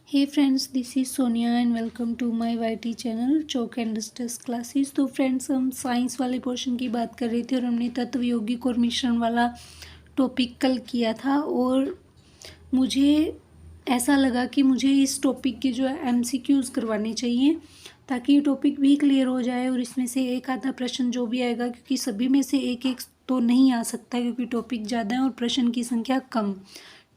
Hey friends, this is Sonia and welcome to my YT channel चौक and डिस्टस classes. तो friends, हम science वाले पोर्शन की बात कर रहे थे और हमने तत्व यौगिक और मिश्रण वाला टॉपिक कल किया था। और मुझे ऐसा लगा कि मुझे इस टॉपिक के जो है एमसीक्यूज़ करवाने चाहिए ताकि ये टॉपिक भी क्लियर हो जाए और इसमें से एक आधा प्रश्न जो भी आएगा, क्योंकि सभी में से एक एक तो नहीं आ सकता क्योंकि टॉपिक ज़्यादा है और प्रश्न की संख्या कम।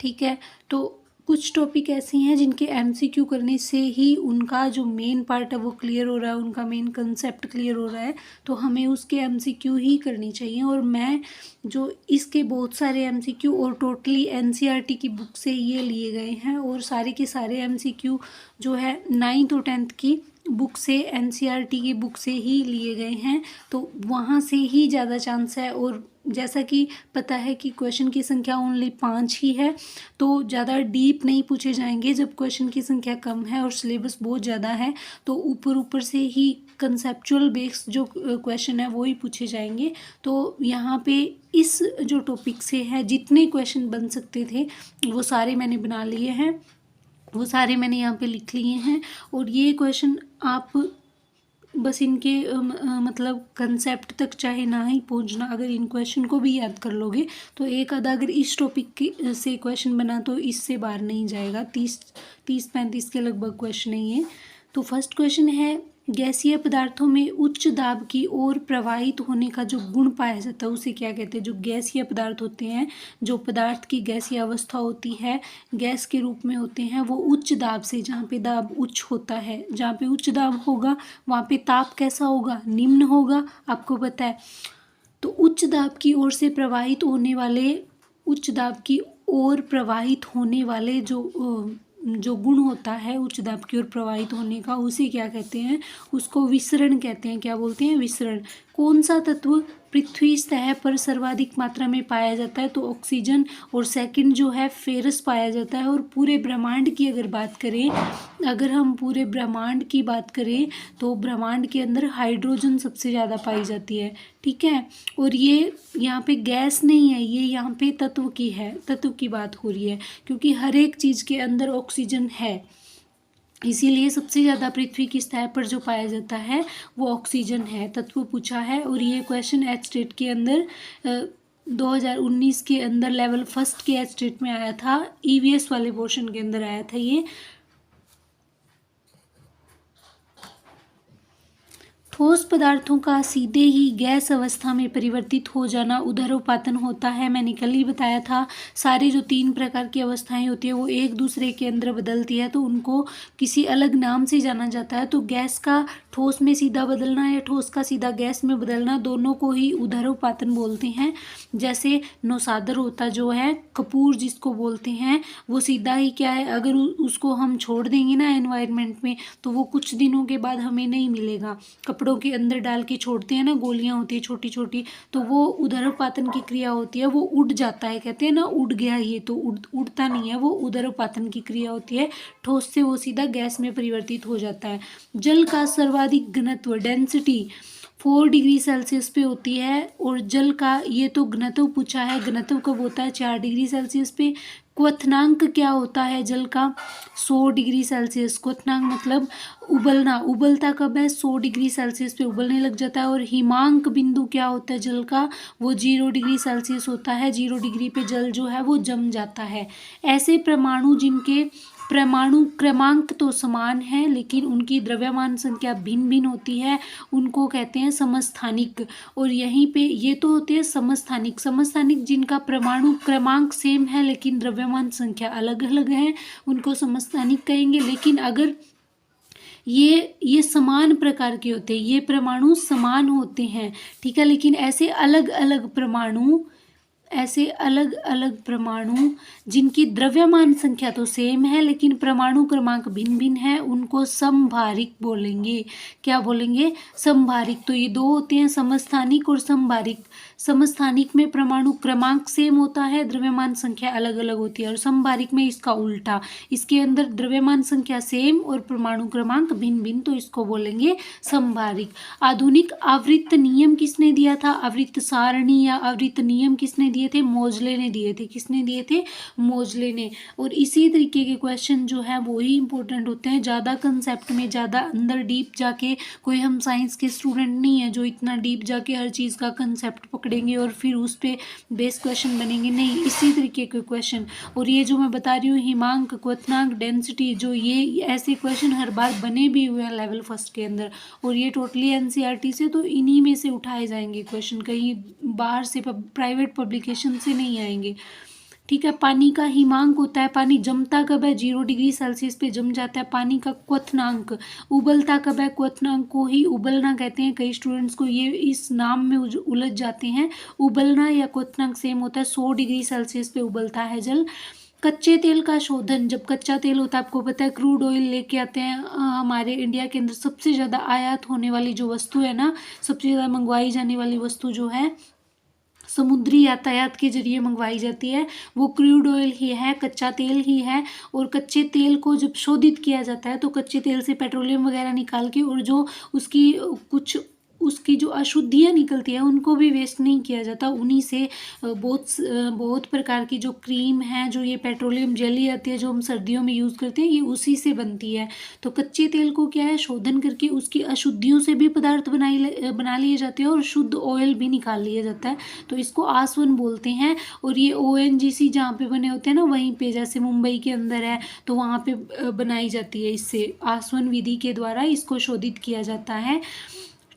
ठीक है, तो कुछ टॉपिक ऐसे हैं जिनके एमसीक्यू करने से ही उनका जो मेन पार्ट है वो क्लियर हो रहा है, उनका मेन कंसेप्ट क्लियर हो रहा है, तो हमें उसके एमसीक्यू ही करनी चाहिए। और मैं जो इसके बहुत सारे एमसीक्यू और टोटली एनसीईआरटी की बुक से ये लिए गए हैं और सारे के सारे एमसीक्यू जो है 9th और 10th की बुक से, एनसीईआरटी की बुक से ही लिए गए हैं, तो वहाँ से ही ज़्यादा चांस है। और जैसा कि पता है कि क्वेश्चन की संख्या ओनली 5 ही है, तो ज़्यादा डीप नहीं पूछे जाएंगे। जब क्वेश्चन की संख्या कम है और सिलेबस बहुत ज़्यादा है तो ऊपर ऊपर से ही कंसेप्चुअल बेस्ड जो क्वेश्चन है वो ही पूछे जाएंगे। तो यहाँ पे इस जो टॉपिक से है जितने क्वेश्चन बन सकते थे वो सारे मैंने बना लिए हैं, वो सारे मैंने यहाँ पे लिख लिए हैं। और ये क्वेश्चन आप बस इनके मतलब कंसेप्ट तक चाहे ना ही पहुँचना, अगर इन क्वेश्चन को भी याद कर लोगे तो एक आधा अगर इस टॉपिक के से क्वेश्चन बना तो इससे बाहर नहीं जाएगा। 30-35 के लगभग क्वेश्चन है ये। तो फर्स्ट क्वेश्चन है, गैसीय पदार्थों में उच्च दाब की ओर प्रवाहित होने का जो गुण पाया जाता है उसे क्या कहते हैं। जो गैसीय पदार्थ होते हैं, जो पदार्थ की गैसीय अवस्था होती है, गैस के रूप में होते हैं, वो उच्च दाब से, जहाँ पे दाब उच्च होता है, जहाँ पे उच्च दाब होगा वहाँ पे ताप कैसा होगा, निम्न होगा, आपको पता है। तो उच्च दाब की ओर से प्रवाहित होने वाले, उच्च दाब की ओर प्रवाहित होने वाले जो गुण होता है उच्च दाब की ओर प्रवाहित होने का, उसे क्या कहते हैं, उसको विसरण कहते हैं। क्या बोलते हैं? विसरण। कौन सा तत्व पृथ्वी सतह पर सर्वाधिक मात्रा में पाया जाता है? तो ऑक्सीजन। और सेकंड जो है फेरस पाया जाता है। और पूरे ब्रह्मांड की अगर बात करें, अगर हम पूरे ब्रह्मांड की बात करें तो ब्रह्मांड के अंदर हाइड्रोजन सबसे ज़्यादा पाई जाती है। ठीक है, और ये यहाँ पे गैस नहीं है, ये यहाँ पे तत्व की है, तत्व की बात हो रही है, क्योंकि हर एक चीज़ के अंदर ऑक्सीजन है, इसीलिए सबसे ज़्यादा पृथ्वी की सतह पर जो पाया जाता है वो ऑक्सीजन है। तत्व पूछा है और ये क्वेश्चन एच स्टेट के अंदर 2019 के अंदर लेवल फर्स्ट के एच स्टेट में आया था, ईवीएस वाले पोर्शन के अंदर आया था ये। ठोस पदार्थों का सीधे ही गैस अवस्था में परिवर्तित हो जाना उदरोपातन होता है। मैंने कल ही बताया था, सारी जो 3 प्रकार की अवस्थाएं होती है वो एक दूसरे के अंदर बदलती है तो उनको किसी अलग नाम से जाना जाता है। तो गैस का ठोस में सीधा बदलना या ठोस का सीधा गैस में बदलना, दोनों को ही उदरोपातन बोलते हैं। जैसे नौसादर होता जो है, कपूर जिसको बोलते हैं, वो सीधा ही क्या है, अगर उसको हम छोड़ देंगे ना एनवायरनमेंट में तो वो कुछ दिनों के बाद हमें नहीं मिलेगा। कपड़ों के अंदर डाल के छोड़ते हैं ना, गोलियां होती है छोटी छोटी, तो वो उदरोपातन की क्रिया होती है, वो उड़ जाता है, कहते हैं ना उड़ गया, ये तो उड़ता नहीं है, वो उदरोपातन की क्रिया होती है। ठोस से वो सीधा गैस में परिवर्तित हो जाता है। जल का सर्वाधिक घनत्व, डेंसिटी 4 डिग्री सेल्सियस पे होती है। और जल का, ये तो घनत्व पूछा है, घनत्व कब होता है? 4 डिग्री सेल्सियस पे। क्वथनांक क्या होता है जल का? 100 डिग्री सेल्सियस। क्वथनांक मतलब उबलना, उबलता कब है? 100 डिग्री सेल्सियस पे उबलने लग जाता है। और हिमांक बिंदु क्या होता है जल का? वो 0 डिग्री सेल्सियस होता है। 0 डिग्री पे जल जो है वो जम जाता है। ऐसे परमाणु जिनके परमाणु क्रमांक तो समान है लेकिन उनकी द्रव्यमान संख्या भिन्न भिन्न होती है, उनको कहते हैं समस्थानिक। और यहीं पे ये तो होते हैं समस्थानिक। समस्थानिक जिनका परमाणु क्रमांक सेम है लेकिन द्रव्यमान संख्या अलग अलग है, उनको समस्थानिक कहेंगे। लेकिन अगर ये समान प्रकार के होते हैं, ये परमाणु समान होते हैं, ठीक है, लेकिन ऐसे अलग अलग परमाणु जिनकी द्रव्यमान संख्या तो सेम है लेकिन परमाणु क्रमांक भिन्न भिन्न है, उनको समभारिक बोलेंगे। क्या बोलेंगे? समभारिक। तो ये दो होते हैं, समस्थानिक और समभारिक। समस्थानिक में परमाणु क्रमांक सेम होता है, द्रव्यमान संख्या अलग अलग होती है, और समभारिक में इसका उल्टा, इसके अंदर द्रव्यमान संख्या सेम और परमाणु क्रमांक भिन्न भिन्न, तो इसको बोलेंगे समभारिक। आधुनिक आवृत्त नियम किसने दिया था? आवृत्त सारणी या आवृत्त नियम किसने दिए थे? मोजले ने दिए थे। किसने दिए थे? मोजले ने। और इसी तरीके के क्वेश्चन जो है वो ही इंपॉर्टेंट होते हैं। ज़्यादा कंसेप्ट में, ज़्यादा अंदर डीप जाके, कोई हम साइंस के स्टूडेंट नहीं है जो इतना डीप जाके हर चीज़ का कंसेप्ट पकड़ेंगे और फिर उस पर बेस क्वेश्चन बनेंगे, नहीं, इसी तरीके के क्वेश्चन। और ये जो मैं बता रही हूँ हिमांक, क्वथनांक, डेंसिटी, जो ये ऐसे क्वेश्चन हर बार बने भी हुए हैं लेवल फर्स्ट के अंदर, और ये टोटली एनसीईआरटी से, तो इन्हीं में से उठाए जाएंगे क्वेश्चन, कहीं बाहर से प्राइवेट पब्लिकेशन से नहीं आएंगे। ठीक है। पानी का हिमांक होता है, पानी जमता कब है? 0 डिग्री सेल्सियस पे जम जाता है। पानी का क्वथनांक, उबलता कब है? क्वथनांक को ही उबलना कहते हैं। कई स्टूडेंट्स को ये इस नाम में उलझ जाते हैं। उबलना या क्वथनांक सेम होता है, 100 डिग्री सेल्सियस पे उबलता है जल। कच्चे तेल का शोधन, जब कच्चा तेल होता है, आपको पता है क्रूड ऑयल लेके आते हैं हमारे इंडिया के अंदर, सबसे ज़्यादा आयात होने वाली जो वस्तु है ना, सबसे ज़्यादा मंगवाई जाने वाली वस्तु जो है, समुद्री यातायात के जरिए मंगवाई जाती है, वो क्रूड ऑयल ही है, कच्चा तेल ही है। और कच्चे तेल को जब शोधित किया जाता है तो कच्चे तेल से पेट्रोलियम वगैरह निकाल के, और जो उसकी जो अशुद्धियाँ निकलती है उनको भी वेस्ट नहीं किया जाता, उन्हीं से बहुत प्रकार की जो क्रीम है, जो ये पेट्रोलियम जेली आती है जो हम सर्दियों में यूज़ करते हैं, ये उसी से बनती है। तो कच्चे तेल को क्या है, शोधन करके उसकी अशुद्धियों से भी पदार्थ बना लिए जाते हैं और शुद्ध ऑयल भी निकाल लिया जाता है, तो इसको आसवन बोलते हैं। और ये ओएनजीसी जहाँ पे बने होते हैं ना, वहीं पे, जैसे मुंबई के अंदर है तो वहाँ पे बनाई जाती है, इससे आसवन विधि के द्वारा इसको शोधित किया जाता है।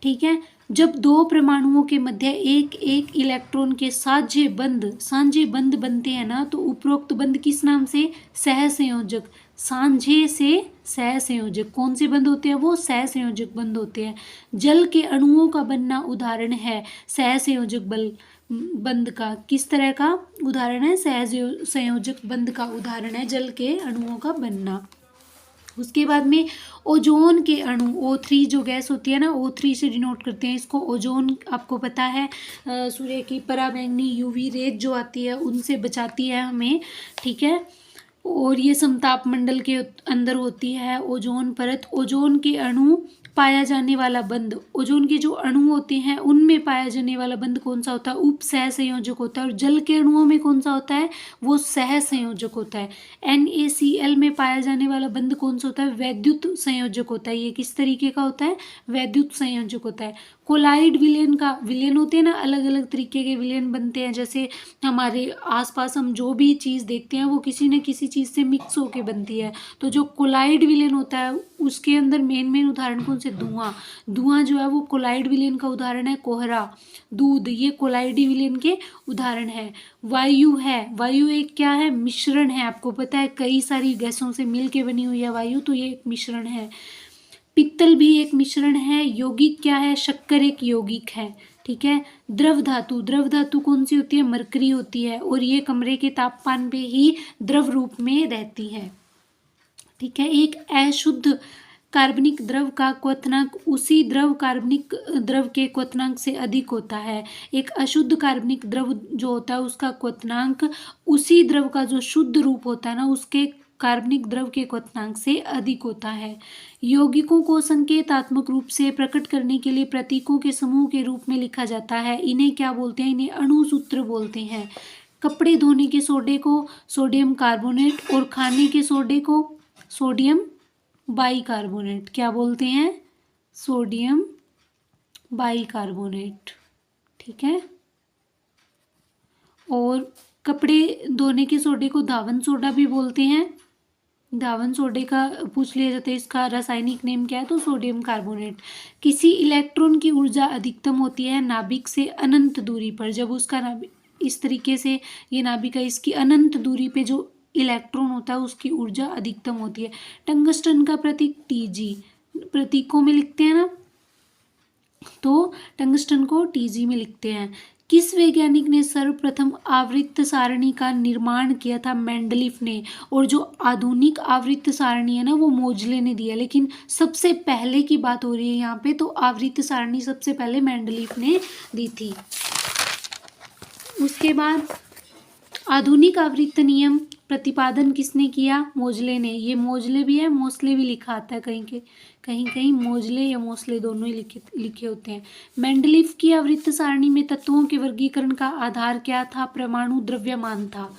ठीक है। जब दो परमाणुओं के मध्य एक एक इलेक्ट्रॉन के साझे बंध बनते हैं ना, तो उपरोक्त बंध किस नाम से? सहसंयोजक। साझे से सहसंयोजक। कौन से बंध होते हैं? वो सहसंयोजक बंध होते हैं। जल के अणुओं का बनना उदाहरण है सहसंयोजक बंध का। किस तरह का उदाहरण है? सहसंयोजक बंध का उदाहरण है जल के अणुओं का बनना। उसके बाद में ओजोन के अणु, O3 जो गैस होती है ना, O3 से डिनोट करते हैं इसको। ओजोन आपको पता है सूर्य की पराबैंगनी यूवी रेज जो आती है उनसे बचाती है हमें। ठीक है। और ये समताप मंडल के अंदर होती है ओजोन परत। ओजोन के अणु पाया जाने वाला बंध, ओजोन के जो अणु होते हैं उनमें पाया जाने वाला बंध कौन सा होता है? उप सहसंयोजक होता है। और जल के अणुओं में कौन सा होता है? वो सहसंयोजक होता है। NaCl में पाया जाने वाला बंध कौन सा होता है? वैद्युत संयोजक होता है। ये किस तरीके का होता है? वैद्युत संयोजक होता है। कोलाइड विलयन का, विलयन होते हैं ना, अलग अलग तरीके के विलयन बनते हैं, जैसे हमारे आसपास हम जो भी चीज़ देखते हैं वो किसी न किसी चीज़ से मिक्स होके बनती है। तो जो कोलाइड विलयन होता है उसके अंदर मेन उदाहरण कौन से? धुआं जो है वो कोलाइड विलयन का उदाहरण है। कोहरा, दूध, ये कोलाइडी विलयन के उदाहरण है। वायु है, वायु एक क्या है? मिश्रण है। आपको पता है कई सारी गैसों से मिल के बनी हुई है वायु, तो ये एक मिश्रण है। पित्तल भी एक मिश्रण है। यौगिक क्या है? शक्कर एक यौगिक है। ठीक है। द्रव धातु कौन सी होती है? मरकरी होती है, और ये कमरे के तापमान पे ही द्रव रूप में रहती है। ठीक है। एक अशुद्ध कार्बनिक द्रव का क्वथनांक उसी कार्बनिक द्रव के क्वथनांक से अधिक होता है। एक अशुद्ध कार्बनिक द्रव जो होता है उसका क्वथनांक उसी द्रव का जो शुद्ध रूप होता है ना, उसके कार्बनिक द्रव के क्वथनांक से अधिक होता है। यौगिकों को संकेतात्मक रूप से प्रकट करने के लिए प्रतीकों के समूह के रूप में लिखा जाता है। इन्हें क्या बोलते हैं? इन्हें अणुसूत्र बोलते हैं। कपड़े धोने के सोडे को सोडियम कार्बोनेट, और खाने के सोडे को सोडियम बाइकार्बोनेट क्या बोलते हैं? Sodium bicarbonate. ठीक है। और कपड़े धोने के सोडे को धावन सोडा भी बोलते हैं। धावन सोडे का पूछ लिया जाता है इसका रासायनिक नेम क्या है, तो सोडियम कार्बोनेट। किसी इलेक्ट्रॉन की ऊर्जा अधिकतम होती है नाभिक से अनंत दूरी पर, जब उसका नाभिक इस तरीके से, ये नाभिक है, इसकी अनंत दूरी पे जो इलेक्ट्रॉन होता है उसकी ऊर्जा अधिकतम होती है। टंगस्टन का प्रतीक Tg, प्रतीकों में लिखते हैं ना, तो टंगस्टन को Tg में लिखते हैं। किस वैज्ञानिक ने सर्वप्रथम आवृत्त सारणी का निर्माण किया था? मेंडलीफ ने। और जो आधुनिक आवृत्त सारणी है ना वो मोजले ने दिया, लेकिन सबसे पहले की बात हो रही है यहाँ पे, तो आवृत्त सारणी सबसे पहले मेंडलीफ ने दी थी। उसके बाद आधुनिक आवृत्त नियम प्रतिपादन किसने किया? मोजले ने। ये मोजले भी है, मोस्ले भी लिखा आता है, कहीं कहीं मोजले या मोस्ले दोनों ही लिखे होते हैं। मेंडलीफ की आवृत्त सारणी में तत्वों के वर्गीकरण का आधार क्या था? परमाणु द्रव्यमान था।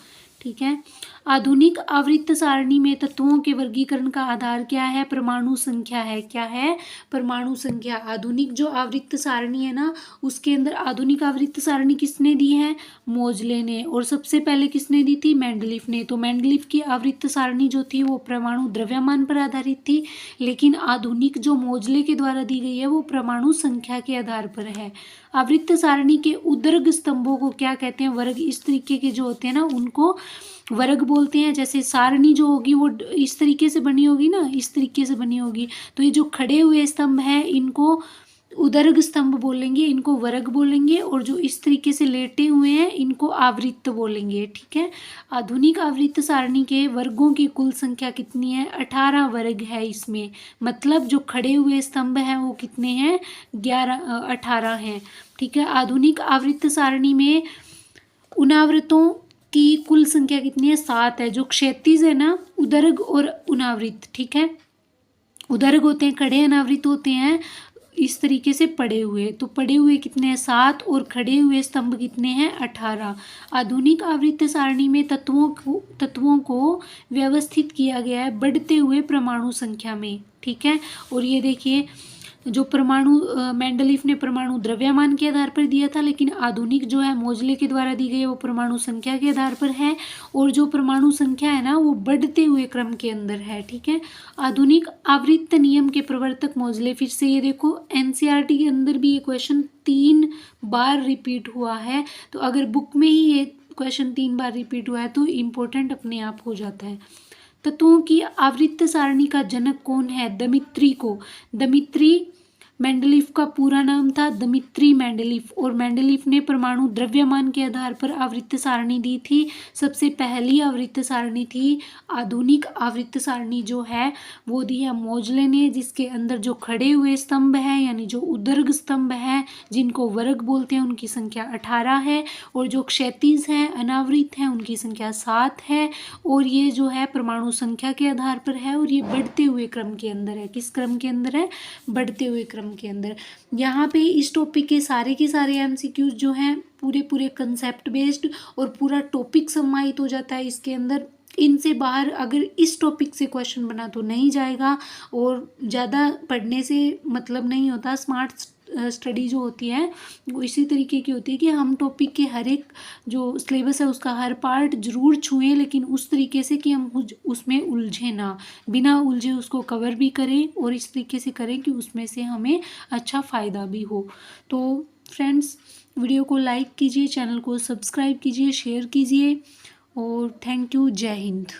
ठीक है। आधुनिक आवृत्त सारणी में तत्वों के वर्गीकरण का आधार क्या है? परमाणु संख्या है। क्या है? परमाणु संख्या। आधुनिक जो आवृत्त सारणी है ना, उसके अंदर आधुनिक आवृत्त सारणी किसने दी है? मोजले ने। और सबसे पहले किसने दी थी? मेंडलीफ ने। तो मेंडलीफ की आवृत्त सारणी जो थी वो परमाणु द्रव्यमान पर आधारित थी, लेकिन आधुनिक जो मोजले के द्वारा दी गई है वो परमाणु संख्या के आधार पर है। आवृत्त सारणी के उदर्ग स्तंभों को क्या कहते हैं? वर्ग। इस तरीके के जो होते हैं ना उनको वर्ग बोलते हैं। जैसे सारणी जो होगी वो इस तरीके से बनी होगी ना, इस तरीके से बनी होगी, तो ये जो खड़े हुए स्तंभ हैं इनको उदर्ग स्तंभ बोलेंगे, इनको वर्ग बोलेंगे, और जो इस तरीके से लेटे हुए हैं इनको आवृत्त बोलेंगे। ठीक है। आधुनिक आवृत्त सारणी के वर्गों की कुल संख्या कितनी है? 18 वर्ग है इसमें। मतलब जो खड़े हुए स्तंभ हैं वो कितने हैं? 18 हैं। ठीक है। आधुनिक आवृत्त सारणी में उनावृतों की कुल संख्या कितनी है? 7 है। जो क्षैतिज है ना, उदर्ग और उनावृत। ठीक है। उदर्ग होते हैं खड़े, अनावृत होते हैं इस तरीके से पड़े हुए। तो पड़े हुए कितने हैं? 7, और खड़े हुए स्तंभ कितने हैं? 18। आधुनिक आवृत्त सारणी में तत्वों को व्यवस्थित किया गया है बढ़ते हुए परमाणु संख्या में। ठीक है। और ये देखिए, जो परमाणु मेंडलीफ ने परमाणु द्रव्यमान के आधार पर दिया था, लेकिन आधुनिक जो है मोजले के द्वारा दी गई है वो परमाणु संख्या के आधार पर है, और जो परमाणु संख्या है ना वो बढ़ते हुए क्रम के अंदर है। ठीक है। आधुनिक आवृत्त नियम के प्रवर्तक मोजले। फिर से ये देखो, एनसीईआरटी के अंदर भी ये क्वेश्चन 3 बार रिपीट हुआ है, तो अगर बुक में ही ये क्वेश्चन 3 बार रिपीट हुआ है तो इम्पोर्टेंट अपने आप हो जाता है। तत्वों की आवृत्त सारणी का जनक कौन है? दमित्री मेंडलीफ का पूरा नाम था दमित्री मेंडलीफ, और मेंडलीफ ने परमाणु द्रव्यमान के आधार पर आवृत्त सारणी दी थी। सबसे पहली आवृत्त सारणी थी। आधुनिक आवृत्त सारणी जो है वो दी है मोजले ने, जिसके अंदर जो खड़े हुए स्तंभ हैं यानी जो उदर्ग स्तंभ हैं जिनको वर्ग बोलते हैं उनकी संख्या 18 है, और जो क्षैतिज हैं अनावृत हैं उनकी संख्या 7 है, और ये जो है परमाणु संख्या के आधार पर है, और ये बढ़ते हुए क्रम के अंदर है। किस क्रम के अंदर है? बढ़ते हुए क्रम के अंदर। यहाँ पे इस टॉपिक के सारे एमसीक्यूज जो हैं पूरे कंसेप्ट बेस्ड और पूरा टॉपिक समाहित हो जाता है इसके अंदर। इनसे बाहर अगर इस टॉपिक से क्वेश्चन बना तो नहीं जाएगा, और ज़्यादा पढ़ने से मतलब नहीं होता। स्मार्ट स्टडी जो होती है वो इसी तरीके की होती है कि हम टॉपिक के हर एक जो सिलेबस है उसका हर पार्ट जरूर छुएं, लेकिन उस तरीके से कि हम उसमें उलझे ना, बिना उलझे उसको कवर भी करें, और इस तरीके से करें कि उसमें से हमें अच्छा फ़ायदा भी हो। तो फ्रेंड्स, वीडियो को लाइक कीजिए, चैनल को सब्सक्राइब कीजिए, शेयर कीजिए, और थैंक यू। जय हिंद।